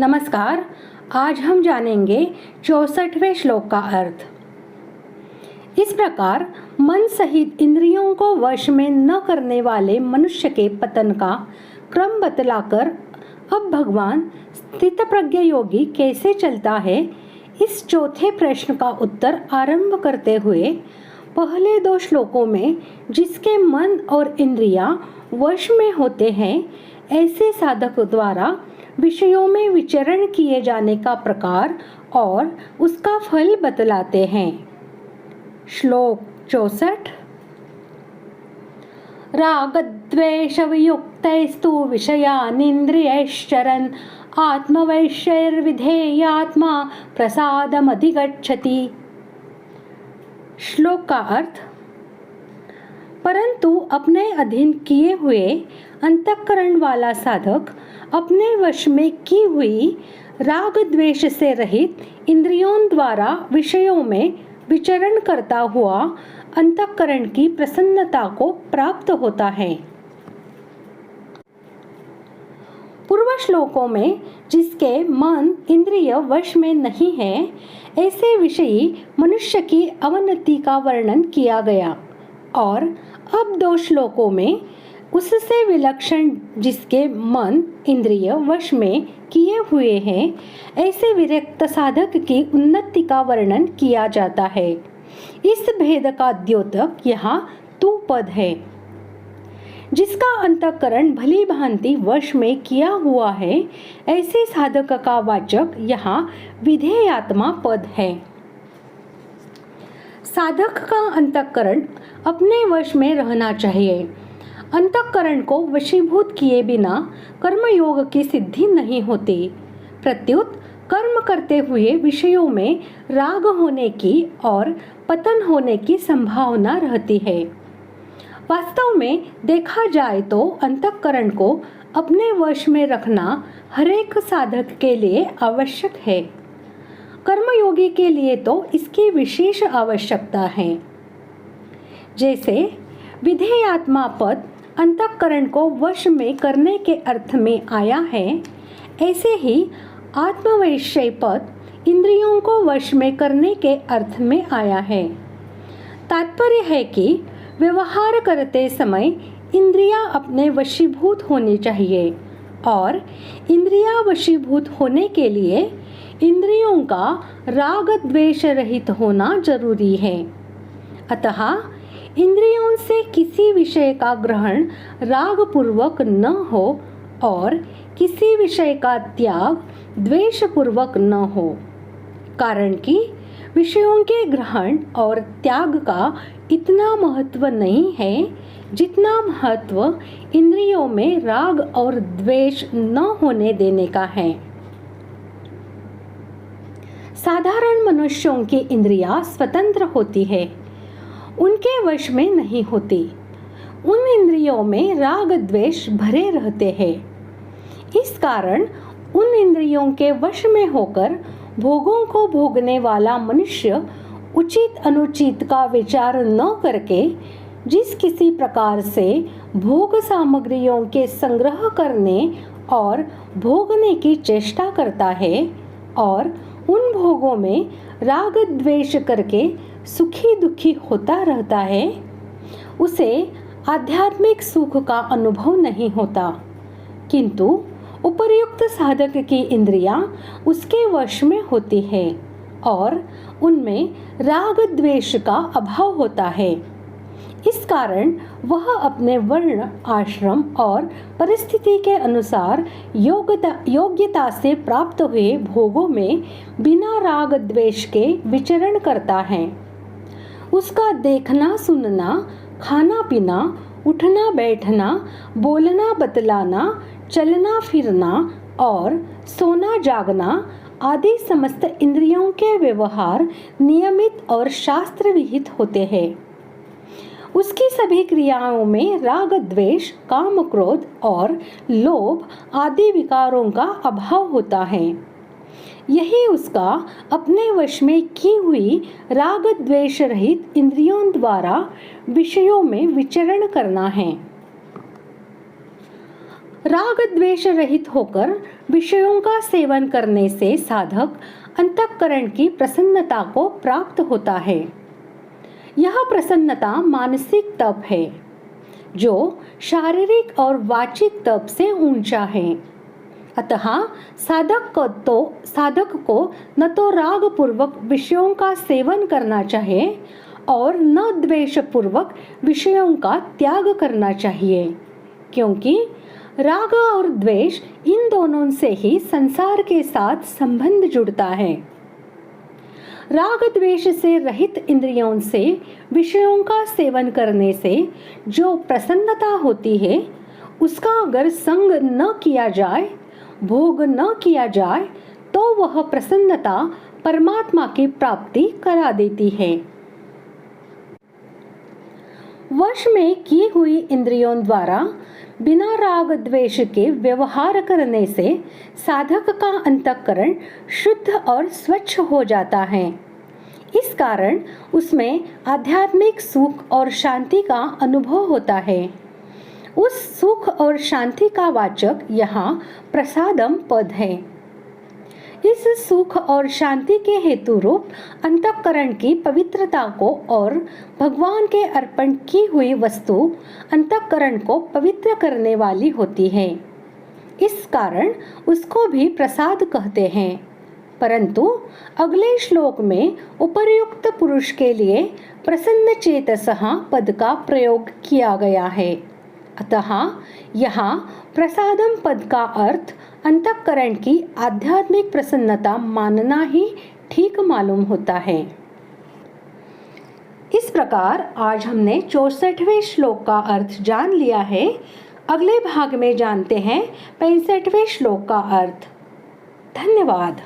नमस्कार। आज हम जानेंगे 64वें श्लोक का अर्थ। इस प्रकार मन सहित इंद्रियों को वश में न करने वाले मनुष्य के पतन का क्रम बतलाकर अब भगवान स्थितप्रज्ञ योगी कैसे चलता है, इस चौथे प्रश्न का उत्तर आरंभ करते हुए पहले दो श्लोकों में जिसके मन और इंद्रियां वश में होते हैं, ऐसे साधक द्वारा विषयों में विचरण किए जाने का प्रकार और उसका फल बतलाते हैं। श्लोक 64। रागद्वेषवियुक्तैस्तु विषयानिन्द्रियैश्चरन् आत्मवैश्यैर्विधेयात्मा प्रसादमधिगच्छति। श्लोक का अर्थ। परंतु अपने अधीन किए हुए अंतःकरण वाला साधक अपने वश में की हुई राग द्वेष से रहित इंद्रियों द्वारा विषयों में विचरण करता हुआ अंतःकरण की प्रसन्नता को प्राप्त होता है। पूर्व श्लोकों में जिसके मन इंद्रिय वश में नहीं है, ऐसे विषयी मनुष्य की अवनति का वर्णन किया गया और अब दो श्लोकों में उससे विलक्षण जिसके मन इंद्रिय वश में किए हुए हैं, ऐसे विरक्त साधक की उन्नति का वर्णन किया जाता है। इस भेद का द्योतक यहाँ तू पद है। जिसका अंतःकरण भली भांति वश में किया हुआ है, ऐसे साधक का वाचक यहाँ विधेयात्मा पद है। साधक का अंतःकरण अपने वश में रहना चाहिए। अंतःकरण को वशीभूत किए बिना कर्मयोग की सिद्धि नहीं होती। प्रत्युत कर्म करते हुए विषयों में राग होने की और पतन होने की संभावना रहती है। वास्तव में देखा जाए तो अंतःकरण को अपने वश में रखना हरेक साधक के लिए आवश्यक है। कर्मयोगी के लिए तो इसकी विशेष आवश्यकता है। जैसे विधेयात्मा पद अंतःकरण को वश में करने के अर्थ में आया है, ऐसे ही आत्मवैश्य पद इंद्रियों को वश में करने के अर्थ में आया है। तात्पर्य है कि व्यवहार करते समय इंद्रियां अपने वशीभूत होनी चाहिए और इंद्रियां वशीभूत होने के लिए इंद्रियों का राग द्वेष रहित होना जरूरी है। अतः इंद्रियों से किसी विषय का ग्रहण राग पूर्वक न हो और किसी विषय का त्याग द्वेष पूर्वक न हो, कारण कि विषयों के ग्रहण और त्याग का इतना महत्व नहीं है जितना महत्व इंद्रियों में राग और द्वेष न होने देने का है। साधारण मनुष्यों की इंद्रियां स्वतंत्र होती है, उनके वश में नहीं होती। उन इंद्रियों में राग द्वेष भरे रहते हैं। इस कारण उन इंद्रियों के वश में होकर भोगों को भोगने वाला मनुष्य उचित अनुचित का विचार न करके जिस किसी प्रकार से भोग सामग्रियों के संग्रह करने और भोगने की चेष्टा करता है और उन भोगों में राग द्वेष करके सुखी दुखी होता रहता है, उसे आध्यात्मिक सुख का अनुभव नहीं होता। किंतु उपर्युक्त साधक की इंद्रियां उसके वश में होती है और उनमें राग द्वेष का अभाव होता है। इस कारण वह अपने वर्ण, आश्रम और परिस्थिति के अनुसार योग्यता से प्राप्त हुए भोगों में बिना राग द्वेष के विचरण करता है। उसका देखना सुनना, खाना पीना, उठना बैठना, बोलना बतलाना, चलना फिरना और सोना जागना आदि समस्त इंद्रियों के व्यवहार नियमित और शास्त्र विहित होते हैं। उसकी सभी क्रियाओं में राग द्वेष, काम क्रोध और लोभ आदि विकारों का अभाव होता है। यही उसका अपने वश में की हुई राग द्वेष रहित इंद्रियों द्वारा विषयों में विचरण करना है। राग द्वेष रहित होकर विषयों का सेवन करने से साधक अंतःकरण की प्रसन्नता को प्राप्त होता है। यह प्रसन्नता मानसिक तप है जो शारीरिक और वाचिक तप से ऊंचा है। अतः साधक को न तो राग पूर्वक विषयों का सेवन करना चाहिए और न द्वेष पूर्वक विषयों का त्याग करना चाहिए, क्योंकि राग और द्वेष इन दोनों से ही संसार के साथ संबंध जुड़ता है। राग द्वेष से रहित इंद्रियों से विषयों का सेवन करने से जो प्रसन्नता होती है, उसका अगर संग न किया जाए, भोग न किया जाए, तो वह प्रसन्नता परमात्मा की प्राप्ति करा देती है। वश में की हुई इंद्रियों द्वारा बिना राग द्वेष के व्यवहार करने से साधक का अंतःकरण शुद्ध और स्वच्छ हो जाता है। इस कारण उसमें आध्यात्मिक सुख और शांति का अनुभव होता है। उस सुख और शांति का वाचक यहाँ प्रसादम पद है। इस सुख और शांति के हेतु रूप अंतःकरण की पवित्रता को और भगवान के अर्पण की हुई वस्तु अंतःकरण को पवित्र करने वाली होती है। इस कारण उसको भी प्रसाद कहते हैं। परंतु अगले श्लोक में उपर्युक्त पुरुष के लिए प्रसन्न चेतसः पद का प्रयोग किया गया है। अतः यहाँ प्रसादम पद का अर्थ अंतःकरण की आध्यात्मिक प्रसन्नता मानना ही ठीक मालूम होता है। इस प्रकार आज हमने 64वें श्लोक का अर्थ जान लिया है। अगले भाग में जानते हैं 65वें श्लोक का अर्थ। धन्यवाद।